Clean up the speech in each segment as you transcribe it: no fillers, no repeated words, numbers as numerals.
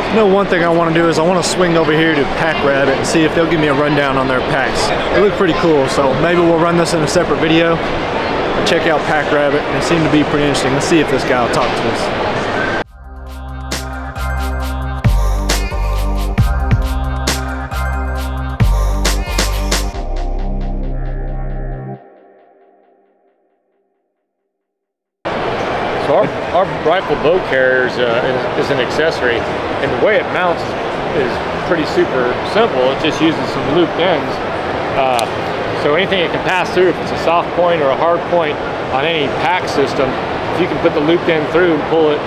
You know, one thing I want to do is I want to swing over here to Pack Rabbit and see if they'll give me a rundown on their packs. They look pretty cool, so maybe we'll run this in a separate video. Check out Pack Rabbit, and it seemed to be pretty interesting. Let's see if this guy will talk to us. So our rifle bow carrier is an accessory, and the way it mounts is pretty super simple. It just uses some looped ends. So anything it can pass through, if it's a soft point or a hard point on any pack system, if you can put the looped end through and pull it,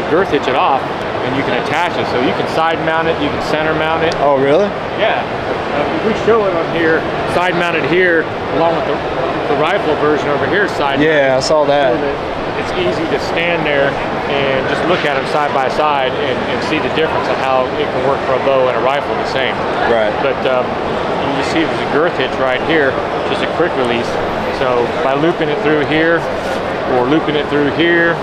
girth hitch it off, and you can attach it. So you can side mount it, you can center mount it. Oh, really? Yeah. We show it on here, side mounted here, along with the rifle version over here, side mounted. Yeah, I saw that. So it's easy to stand there and just look at them side by side and see the difference on how it can work for a bow and a rifle the same. Right. But you see there's a girth hitch right here, just a quick release. So by looping it through here or looping it through here,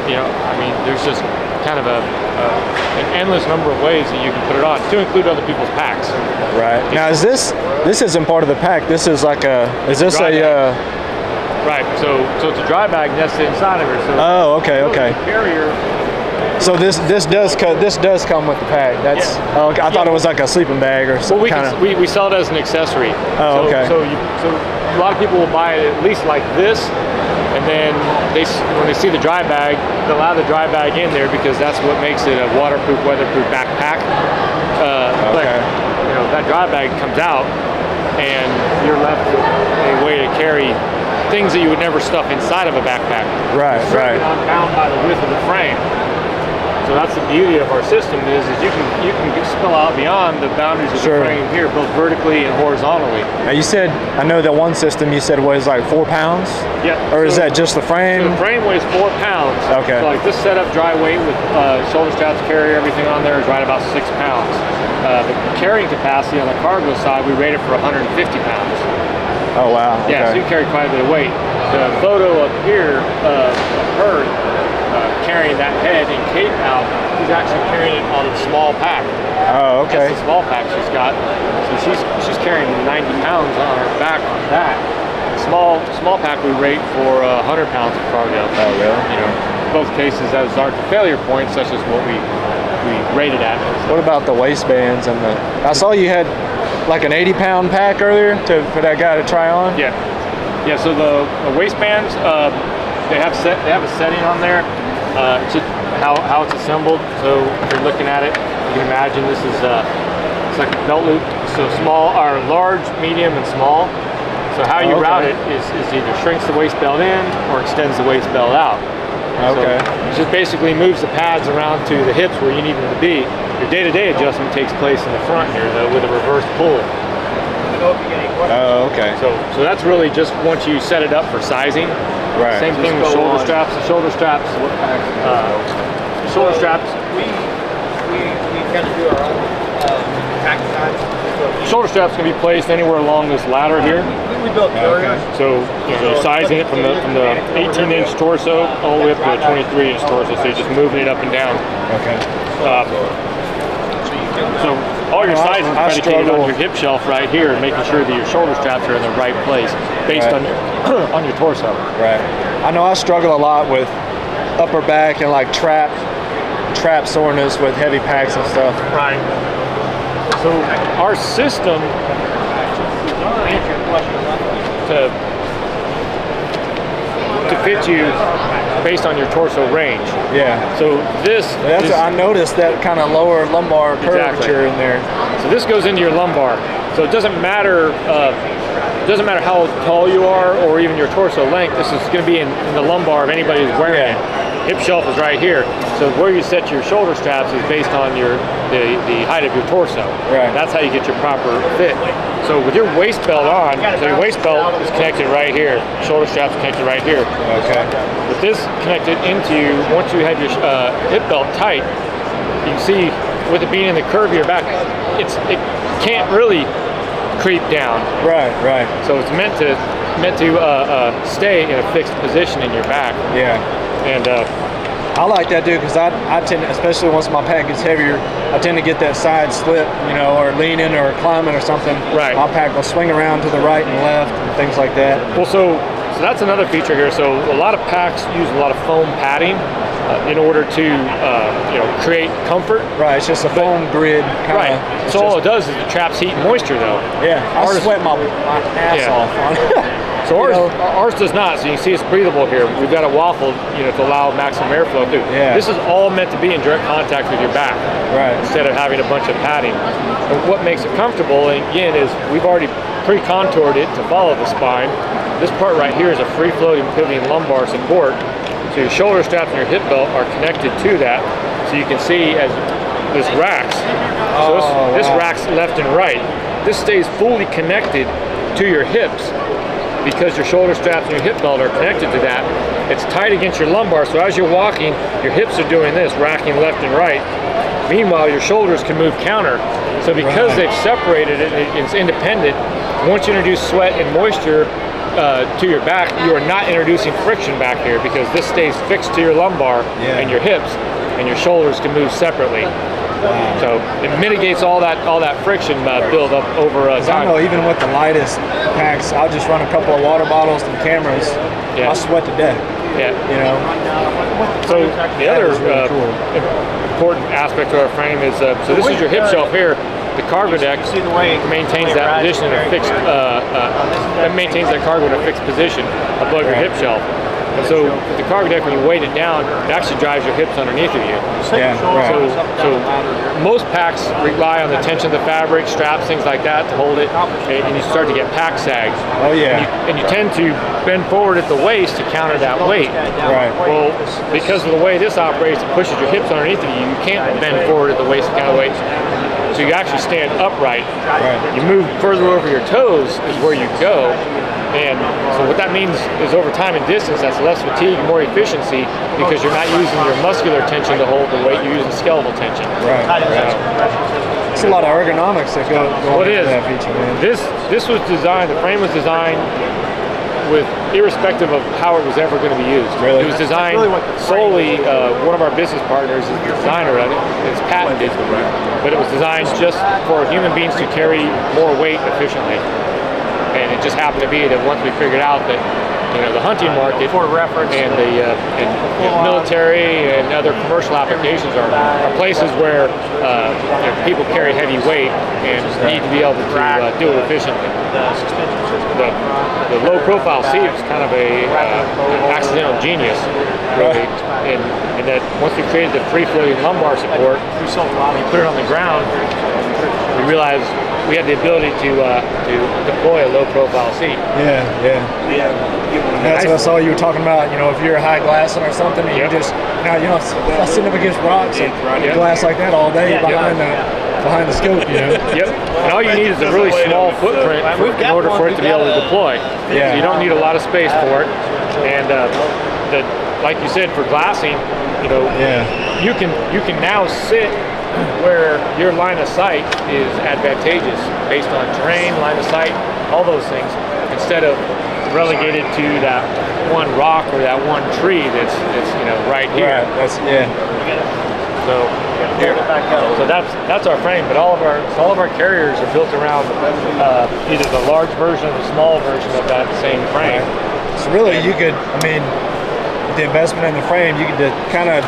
you know, I mean, there's just kind of an endless number of ways that you can put it on to include other people's packs. Right. Now, is this isn't part of the pack? This is like is this Right, so it's a dry bag nested inside of it. So oh, okay. The carrier. So this does come with the pack. That's yeah. I thought it was like a sleeping bag or something. Well, we sell it as an accessory. Oh, okay. So a lot of people will buy it at least like this, and then when they see the dry bag, they'll add the dry bag in there because that's what makes it a waterproof, weatherproof backpack. But you know, that dry bag comes out, and you're left with a way to carry things that you would never stuff inside of a backpack. Right, right. Not bound by the width of the frame. So that's the beauty of our system is you can spill out beyond the boundaries of the frame here, both vertically and horizontally. Now you said, I know that one system you said weighs like 4 pounds? Yeah. Or is that just the frame? So the frame weighs 4 pounds. Okay. So like this setup dry weight with shoulder straps, carrier, everything on there is right about 6 pounds. The carrying capacity on the cargo side, we rate it for 150 pounds. Oh wow. Yeah, so you carry quite a bit of weight. The photo up here of her carrying that head and cape out, she's actually carrying it on a small pack. Oh, okay. That's the small pack she's got. So she's carrying 90 pounds on her back on that. The small pack we rate for 100 pounds of cargo. Oh, really? You know, both cases as our failure points, such as what we rated at. What about the waistbands and the? I saw you had like an 80-pound pack earlier for that guy to try on. Yeah. Yeah. So the waistbands, they have a setting on there. Just how it's assembled. So if you're looking at it, you can imagine this is it's like a belt loop. So small, or large, medium, and small. So how you route it is either shrinks the waist belt in or extends the waist belt out. Okay. So it just basically moves the pads around to the hips where you need them to be. Your day-to-day adjustment takes place in the front here, though, with a reverse pull. Oh, okay. So that's really just once you set it up for sizing. Right. Same thing with shoulder straps. The shoulder straps. Shoulder straps. We kind of do our own pack size. Shoulder straps can be placed anywhere along this ladder here. We built carriers. So you're sizing it from the 18-inch torso all the way up to a 23-inch torso. So you're just moving it up and down. Okay. So all your sizing is predicated on your hip shelf right here, and making sure that your shoulder straps are in the right place based on your torso. Right. I know I struggle a lot with upper back and like trap soreness with heavy packs and stuff. Right. So our system to fit you based on your torso range. Yeah. So I noticed that kind of lower lumbar curvature in there. So this goes into your lumbar. So it doesn't matter how tall you are or even your torso length. This is going to be in the lumbar of anybody who's wearing it. Hip shelf is right here. So where you set your shoulder straps is based on the height of your torso. Right. That's how you get your proper fit. So with your waist belt on, so your waist belt is connected right here. Shoulder straps connected right here. Okay. With this connected into, once you have your hip belt tight, you can see with it being in the curve of your back, it can't really creep down. Right, right. So it's meant to stay in a fixed position in your back. Yeah. And I like that, dude, because I tend to, especially once my pack gets heavier, I tend to get that side slip, you know, or leaning or climbing or something. Right. My pack will swing around to the right and left and things like that. Well, so that's another feature here. So a lot of packs use a lot of foam padding in order to you know, create comfort. Right, it's just a foam grid. Right. So all it does is it traps heat and moisture, though. Yeah, I sweat my ass off on it. So ours does not. So you can see it's breathable here. We've got a waffle, you know, to allow maximum airflow through. Yeah. This is all meant to be in direct contact with your back, right? Instead of having a bunch of padding. And what makes it comfortable, again, is we've already pre-contoured it to follow the spine. This part right here is a free-floating, pivoting lumbar support. So your shoulder straps and your hip belt are connected to that. So you can see as this racks. So this racks left and right. This stays fully connected to your hips, because your shoulder straps and your hip belt are connected to that. It's tight against your lumbar, so as you're walking, your hips are doing this, racking left and right. Meanwhile, your shoulders can move counter. So because they've separated it, it's independent. Once you introduce sweat and moisture to your back, you are not introducing friction back here, because this stays fixed to your lumbar and your hips, and your shoulders can move separately. So it mitigates all that friction build up over time. I know even with the lightest packs, I'll just run a couple of water bottles and cameras. I'll sweat to death. Yeah. You know. So the other important aspect of our frame is so this is your hip shelf here. The cargo deck maintains that position in a fixed. It maintains that cargo in a fixed position above your hip shelf. And so the cargo deck, when you weight it down, it actually drives your hips underneath of you. Yeah, right. So most packs rely on the tension of the fabric, straps, things like that to hold it, and you start to get pack sags. Oh yeah. And you tend to bend forward at the waist to counter that weight. Right. Well, because of the way this operates, it pushes your hips underneath of you. You can't bend forward at the waist to counter weight. So you actually stand upright. Right. You move further over your toes is where you go. And so what that means is over time and distance, that's less fatigue and more efficiency, because you're not using your muscular tension to hold the weight, you're using skeletal tension. Right. It's a lot of ergonomics that go into that feature, man. This was designed, the frame was designed with irrespective of how it was ever going to be used. Really? It was designed solely, one of our business partners is the designer of it, it's patented, but it was designed just for human beings to carry more weight efficiently. And it just happened to be that once we figured out that, you know, the hunting market and the military and other commercial applications are places where you know, people carry heavy weight and need to be able to do it efficiently. The low profile seat is kind of a accidental genius, really, in that once we created the free floating lumbar support, we put it on the ground, we realized we had the ability to deploy a low-profile seat. Yeah. That's what I saw you were talking about. You know, if you're high glassing or something, and you just sitting up against rocks and glass like that all day behind the scope. You know. Yep. And all you need is a really small footprint in order for it to be able to deploy. Yeah. So you don't need a lot of space for it. And like you said, for glassing, you know, you can now sit where your line of sight is advantageous based on terrain, line of sight, all those things, instead of relegated to that one rock or that one tree that's you know right here. Right. So that's our frame, but all of our carriers are built around either the large version or the small version of that same frame. So really, you could, I mean, the investment in the frame, you could kind of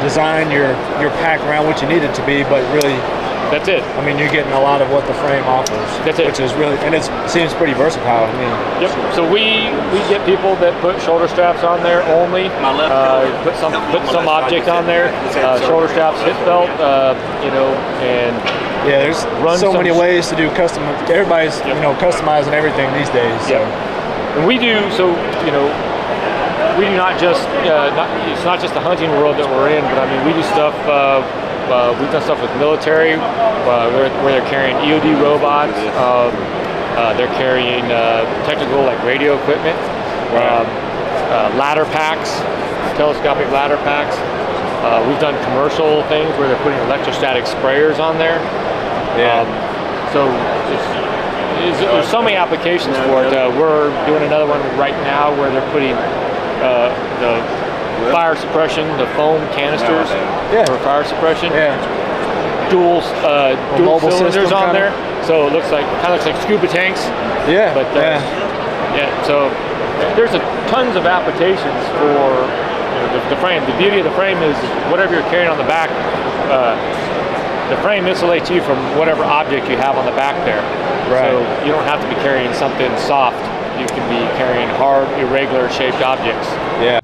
design your pack around what you need it to be, but really, that's it. I mean, you're getting a lot of what the frame offers. That's it. Which is really, and it seems pretty versatile. I mean. Yep. So we get people that put shoulder straps on there only. Put some object on there. Shoulder straps, hip belt. You know, and there's so many ways to do custom. Everybody's customizing everything these days. So. And we do so. You know. We do not just, it's not just the hunting world that we're in, but I mean, we do stuff, we've done stuff with military, where they're carrying EOD robots, they're carrying technical, like radio equipment, ladder packs, telescopic ladder packs. We've done commercial things where they're putting electrostatic sprayers on there. So there's so many applications for it. We're doing another one right now where they're putting the fire suppression, the foam canisters Yeah. for fire suppression. Yeah. Dual mobile cylinders system on kinda. there, so it looks like kind of looks like scuba tanks. Yeah. But yeah, so there's tons of applications for the frame. The beauty of the frame is whatever you're carrying on the back, the frame insulates you from whatever object you have on the back there. Right. So you don't have to be carrying something soft. You can be carrying hard, irregular shaped objects. Yeah.